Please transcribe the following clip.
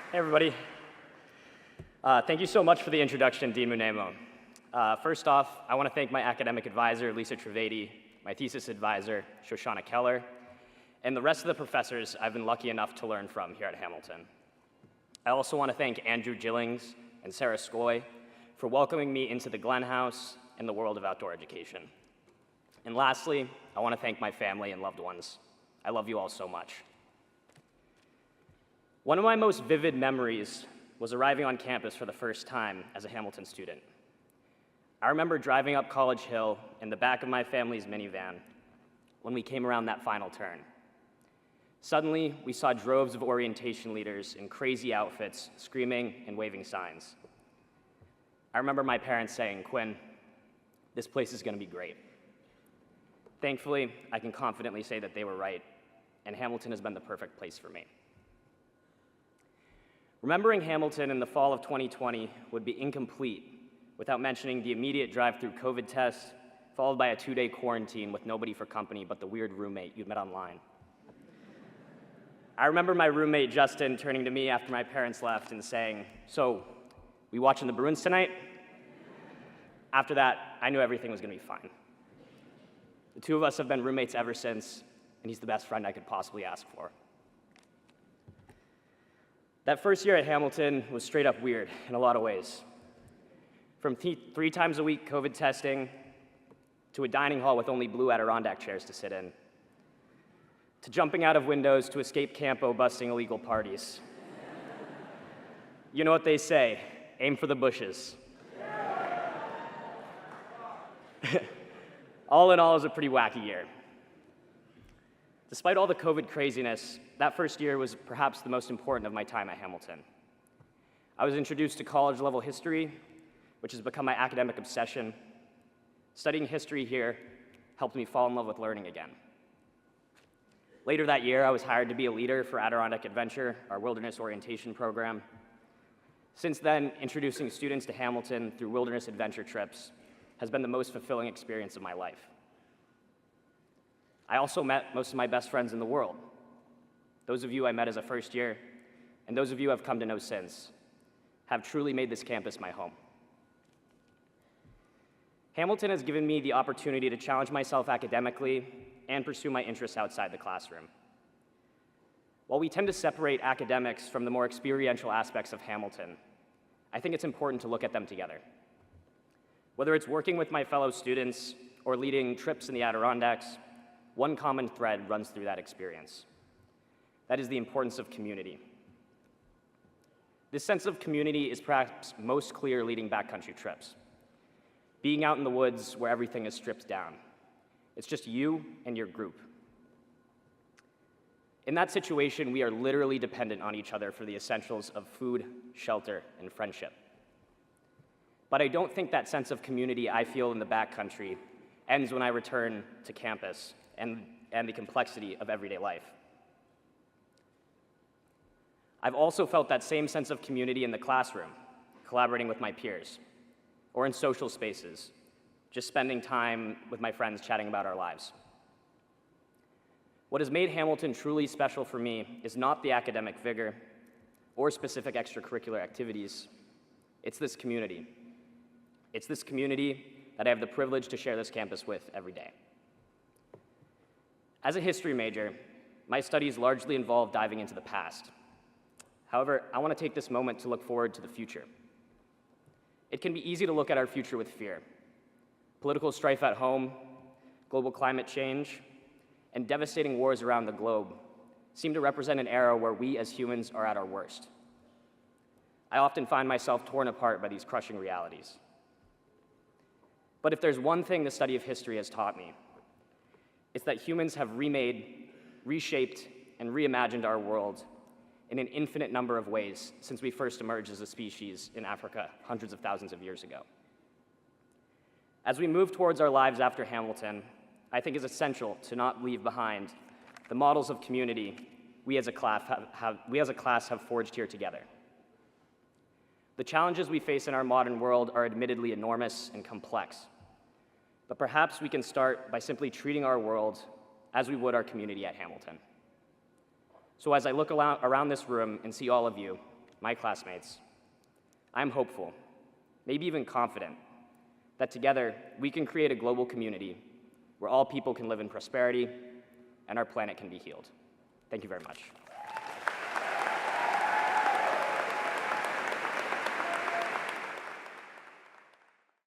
Hey, everybody. Thank you so much for the introduction, Dean Munemo. First off, I want to thank my academic advisor, Lisa Trivedi, my thesis advisor, Shoshana Keller, and the rest of the professors I've been lucky enough to learn from here at Hamilton. I also want to thank Andrew Gillings and Sarah Skoy for welcoming me into the Glenn House and the world of outdoor education. And lastly, I want to thank my family and loved ones. I love you all so much. One of my most vivid memories was arriving on campus for the first time as a Hamilton student. I remember driving up College Hill in the back of my family's minivan when we came around that final turn. Suddenly, we saw droves of orientation leaders in crazy outfits screaming and waving signs. I remember my parents saying, "Quinn, this place is going to be great." Thankfully, I can confidently say that they were right, and Hamilton has been the perfect place for me. Remembering Hamilton in the fall of 2020 would be incomplete without mentioning the immediate drive-through COVID test, followed by a 2-day quarantine with nobody for company but the weird roommate you'd met online. I remember my roommate, Justin, turning to me after my parents left and saying, "So, we watching the Bruins tonight?" After that, I knew everything was going to be fine. The two of us have been roommates ever since, and he's the best friend I could possibly ask for. That first year at Hamilton was straight up weird in a lot of ways. From 3 times a week COVID testing, to a dining hall with only blue Adirondack chairs to sit in, to jumping out of windows to escape campo busting illegal parties. You know what they say, aim for the bushes. All in all, it was a pretty wacky year. Despite all the COVID craziness, that first year was perhaps the most important of my time at Hamilton. I was introduced to college-level history, which has become my academic obsession. Studying history here helped me fall in love with learning again. Later that year, I was hired to be a leader for Adirondack Adventure, our wilderness orientation program. Since then, introducing students to Hamilton through wilderness adventure trips has been the most fulfilling experience of my life. I also met most of my best friends in the world. Those of you I met as a first year, and those of you I've come to know since, have truly made this campus my home. Hamilton has given me the opportunity to challenge myself academically and pursue my interests outside the classroom. While we tend to separate academics from the more experiential aspects of Hamilton, I think it's important to look at them together. Whether it's working with my fellow students or leading trips in the Adirondacks, one common thread runs through that experience. That is the importance of community. This sense of community is perhaps most clear leading backcountry trips. Being out in the woods where everything is stripped down. It's just you and your group. In that situation, we are literally dependent on each other for the essentials of food, shelter, and friendship. But I don't think that sense of community I feel in the backcountry ends when I return to campus and the complexity of everyday life. I've also felt that same sense of community in the classroom, collaborating with my peers, or in social spaces, just spending time with my friends chatting about our lives. What has made Hamilton truly special for me is not the academic vigor or specific extracurricular activities. It's this community. It's this community that I have the privilege to share this campus with every day. As a history major, my studies largely involve diving into the past. However, I want to take this moment to look forward to the future. It can be easy to look at our future with fear. Political strife at home, global climate change, and devastating wars around the globe seem to represent an era where we as humans are at our worst. I often find myself torn apart by these crushing realities. But if there's one thing the study of history has taught me, it's that humans have remade, reshaped, and reimagined our world in an infinite number of ways since we first emerged as a species in Africa hundreds of thousands of years ago. As we move towards our lives after Hamilton, I think it's essential to not leave behind the models of community we as a class have forged here together. The challenges we face in our modern world are admittedly enormous and complex, but perhaps we can start by simply treating our world as we would our community at Hamilton. So as I look around this room and see all of you, my classmates, I'm hopeful, maybe even confident, that together we can create a global community where all people can live in prosperity and our planet can be healed. Thank you very much.